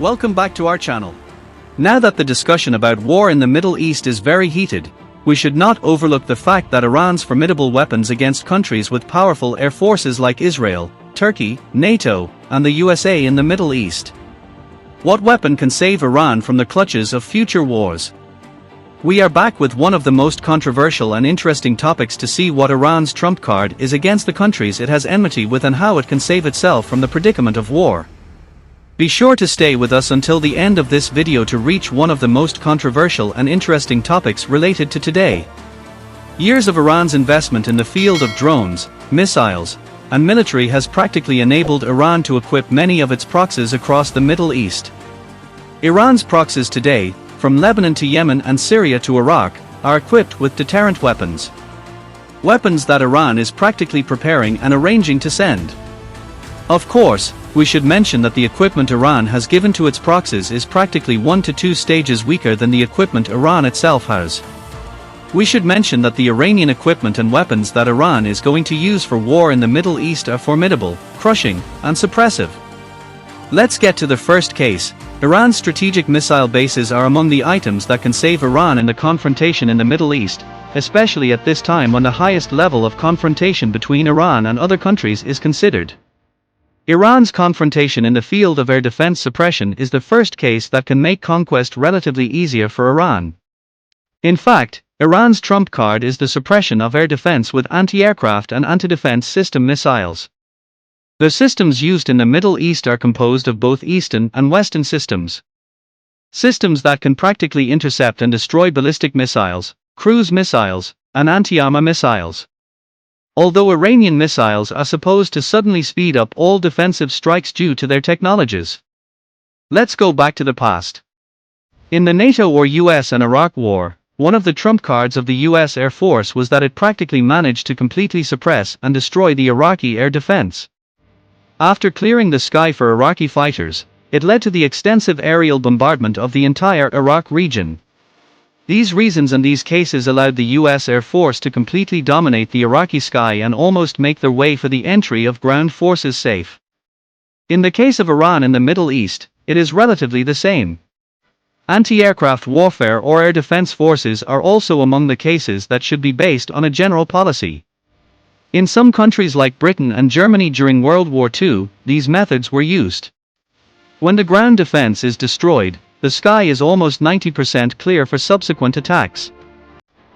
Welcome back to our channel. Now that the discussion about war in the Middle East is very heated, we should not overlook the fact that Iran's formidable weapons against countries with powerful air forces like Israel, Turkey, NATO, and the USA in the Middle East. What weapon can save Iran from the clutches of future wars? We are back with one of the most controversial and interesting topics to see what Iran's trump card is against the countries it has enmity with and how it can save itself from the predicament of war. Be sure to stay with us until the end of this video to reach one of the most controversial and interesting topics related to today. Years of Iran's investment in the field of drones, missiles, and military has practically enabled Iran to equip many of its proxies across the Middle East. Iran's proxies today, from Lebanon to Yemen and Syria to Iraq, are equipped with deterrent weapons. Weapons that Iran is practically preparing and arranging to send. Of course, we should mention that the equipment Iran has given to its proxies is practically 1 to 2 stages weaker than the equipment Iran itself has. We should mention that the Iranian equipment and weapons that Iran is going to use for war in the Middle East are formidable, crushing, and suppressive. Let's get to the first case. Iran's strategic missile bases are among the items that can save Iran in the confrontation in the Middle East, especially at this time when the highest level of confrontation between Iran and other countries is considered. Iran's confrontation in the field of air defense suppression is the first case that can make conquest relatively easier for Iran. In fact, Iran's trump card is the suppression of air defense with anti-aircraft and anti-defense system missiles. The systems used in the Middle East are composed of both Eastern and Western systems. Systems that can practically intercept and destroy ballistic missiles, cruise missiles, and anti-armor missiles. Although Iranian missiles are supposed to suddenly speed up all defensive strikes due to their technologies. Let's go back to the past. In the NATO or US and Iraq War, one of the trump cards of the US Air Force was that it practically managed to completely suppress and destroy the Iraqi air defense. After clearing the sky for Iraqi fighters, it led to the extensive aerial bombardment of the entire Iraq region. These reasons and these cases allowed the US Air Force to completely dominate the Iraqi sky and almost make their way for the entry of ground forces safe. In the case of Iran in the Middle East, it is relatively the same. Anti-aircraft warfare or air defense forces are also among the cases that should be based on a general policy. In some countries like Britain and Germany during World War II, these methods were used. When the ground defense is destroyed, the sky is almost 90% clear for subsequent attacks.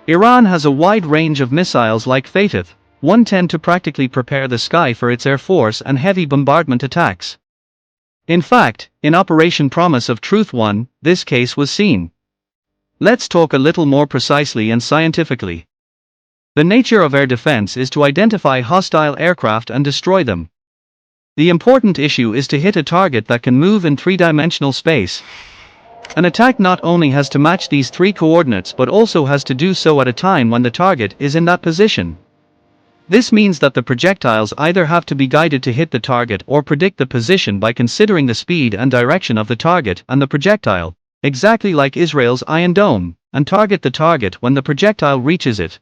Iran has a wide range of missiles like Fateh 110 to practically prepare the sky for its air force and heavy bombardment attacks. In fact, in Operation Promise of Truth 1, this case was seen. Let's talk a little more precisely and scientifically. The nature of air defense is to identify hostile aircraft and destroy them. The important issue is to hit a target that can move in three-dimensional space. An attack not only has to match these three coordinates but also has to do so at a time when the target is in that position. This means that the projectiles either have to be guided to hit the target or predict the position by considering the speed and direction of the target and the projectile, exactly like Israel's Iron Dome, and target the target when the projectile reaches it.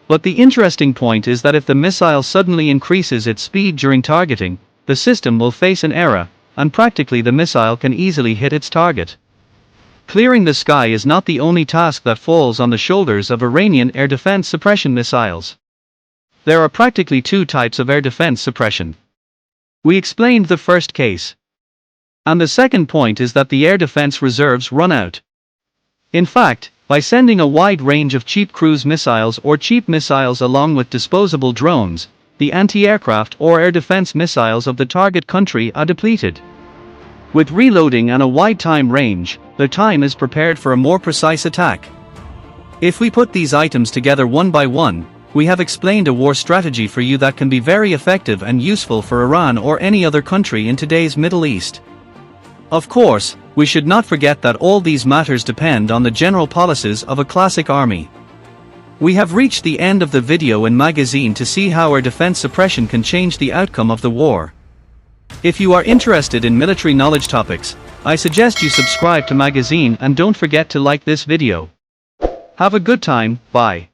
But the interesting point is that if the missile suddenly increases its speed during targeting, the system will face an error, and practically the missile can easily hit its target. Clearing the sky is not the only task that falls on the shoulders of Iranian air defense suppression missiles. There are practically two types of air defense suppression. We explained the first case. And the second point is that the air defense reserves run out. In fact, by sending a wide range of cheap cruise missiles or cheap missiles along with disposable drones, the anti-aircraft or air defense missiles of the target country are depleted. With reloading and a wide time range, the time is prepared for a more precise attack. If we put these items together one by one, we have explained a war strategy for you that can be very effective and useful for Iran or any other country in today's Middle East. Of course, we should not forget that all these matters depend on the general policies of a classic army. We have reached the end of the video and magazine to see how air defense suppression can change the outcome of the war. If you are interested in military knowledge topics, I suggest you subscribe to magazine and don't forget to like this video. Have a good time, bye.